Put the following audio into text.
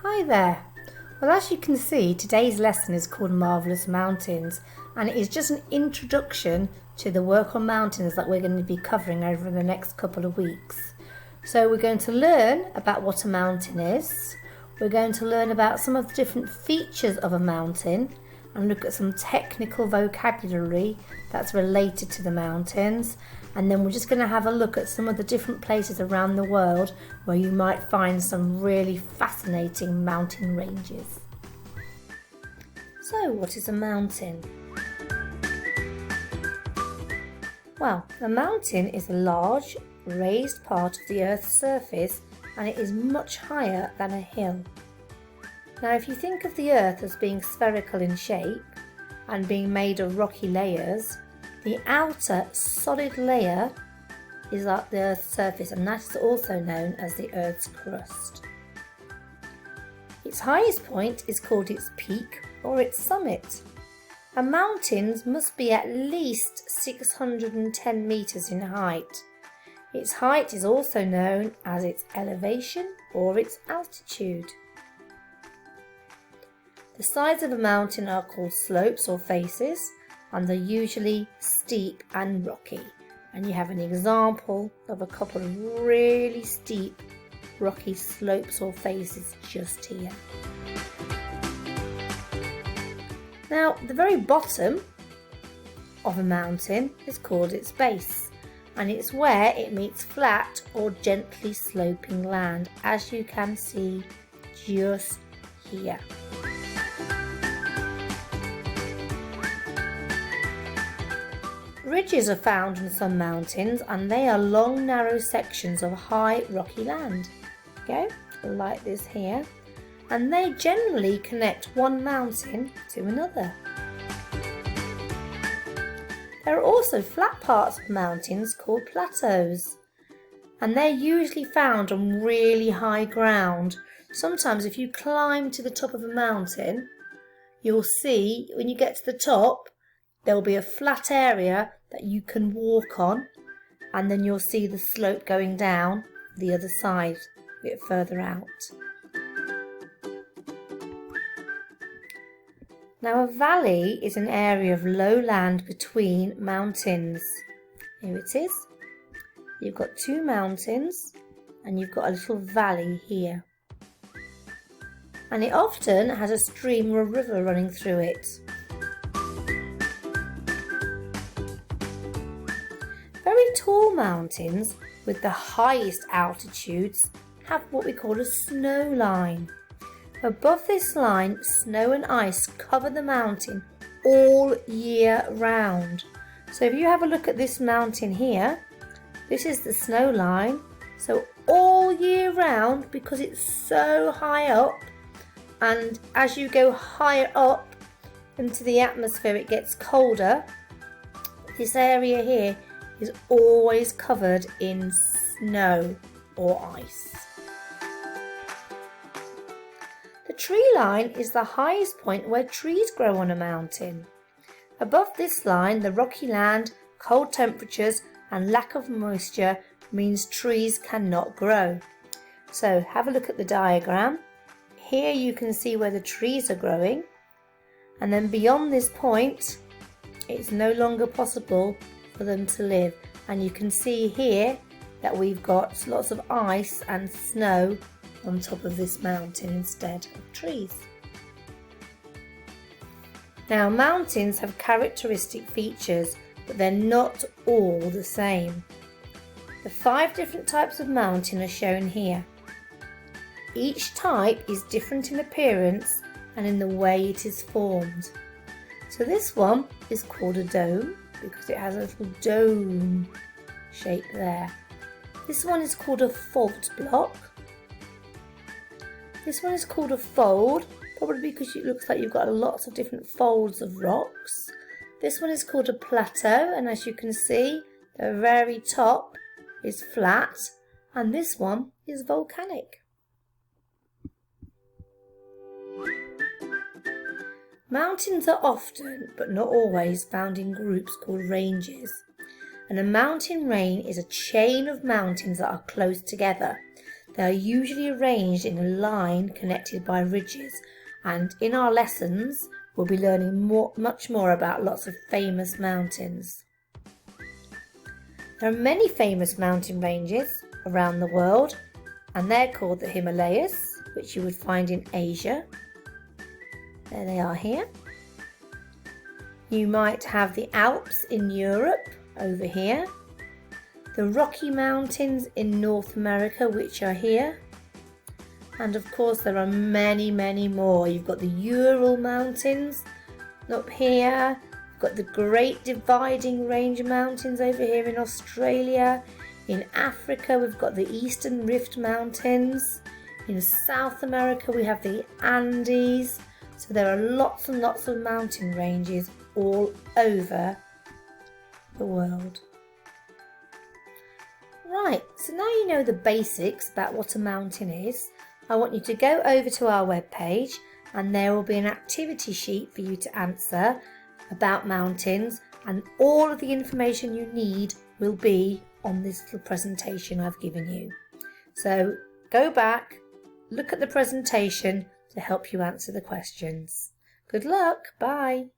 Hi there. Well, as you can see, today's lesson is called Marvellous Mountains, and it is just an introduction to the work on mountains that we're going to be covering over the next couple of weeks. So we're going to learn about what a mountain is. We're going to learn about some of the different features of a mountain and look at some technical vocabulary that's related to the mountains. And then we're just going to have a look at some of the different places around the world where you might find some really fascinating mountain ranges. So, what is a mountain? Well, a mountain is a large, raised part of the Earth's surface, and it is much higher than a hill. Now, if you think of the Earth as being spherical in shape and being made of rocky layers, the outer solid layer is like the Earth's surface, and that is also known as the Earth's crust. Its highest point is called its peak or its summit. And mountains must be at least 610 metres in height. Its height is also known as its elevation or its altitude. The sides of a mountain are called slopes or faces, and they're usually steep and rocky. And you have an example of a couple of really steep rocky slopes or faces just here. Now, the very bottom of a mountain is called its base, and it's where it meets flat or gently sloping land, as you can see just here. Ridges are found in some mountains, and they are long, narrow sections of high, rocky land. Okay, like this here. And they generally connect one mountain to another. There are also flat parts of mountains called plateaus, and they're usually found on really high ground. Sometimes if you climb to the top of a mountain, you'll see when you get to the top, there'll be a flat area that you can walk on, and then you'll see the slope going down the other side a bit further out. Now, a valley is an area of low land between mountains. Here it is. You've got two mountains and you've got a little valley here. And it often has a stream or a river running through it. Very tall mountains with the highest altitudes have what we call a snow line. Above this line, snow and ice cover the mountain all year round. So if you have a look at this mountain here, this is the snow line. So all year round, because it's so high up, and as you go higher up into the atmosphere it gets colder, this area here is always covered in snow or ice. The tree line is the highest point where trees grow on a mountain. Above this line, the rocky land, cold temperatures and lack of moisture means trees cannot grow. So have a look at the diagram. Here you can see where the trees are growing, and then beyond this point it's no longer possible for them to live, and you can see here that we've got lots of ice and snow on top of this mountain instead of trees. Now, mountains have characteristic features, but they're not all the same. The 5 different types of mountain are shown here. Each type is different in appearance and in the way it is formed. So this one is called a dome because it has a little dome shape there. This one is called a fault block. This one is called a fold, probably because it looks like you've got lots of different folds of rocks. This one is called a plateau, and as you can see, the very top is flat, and this one is volcanic. Mountains are often, but not always, found in groups called ranges. And a mountain range is a chain of mountains that are close together. They are usually arranged in a line connected by ridges, and in our lessons we'll be learning much more about lots of famous mountains. There are many famous mountain ranges around the world, and they're called the Himalayas, which you would find in Asia. There they are here. You might have the Alps in Europe over here, the Rocky Mountains in North America, which are here, and of course there are many more. You've got the Ural Mountains up here, you've got the Great Dividing Range Mountains over here in Australia. In Africa we've got the Eastern Rift Mountains. In South America we have the Andes. So there are lots and lots of mountain ranges all over the world. Right, so now you know the basics about what a mountain is. I want you to go over to our webpage, and there will be an activity sheet for you to answer about mountains, and all of the information you need will be on this little presentation I've given you. So go back, look at the presentation to help you answer the questions. Good luck, bye.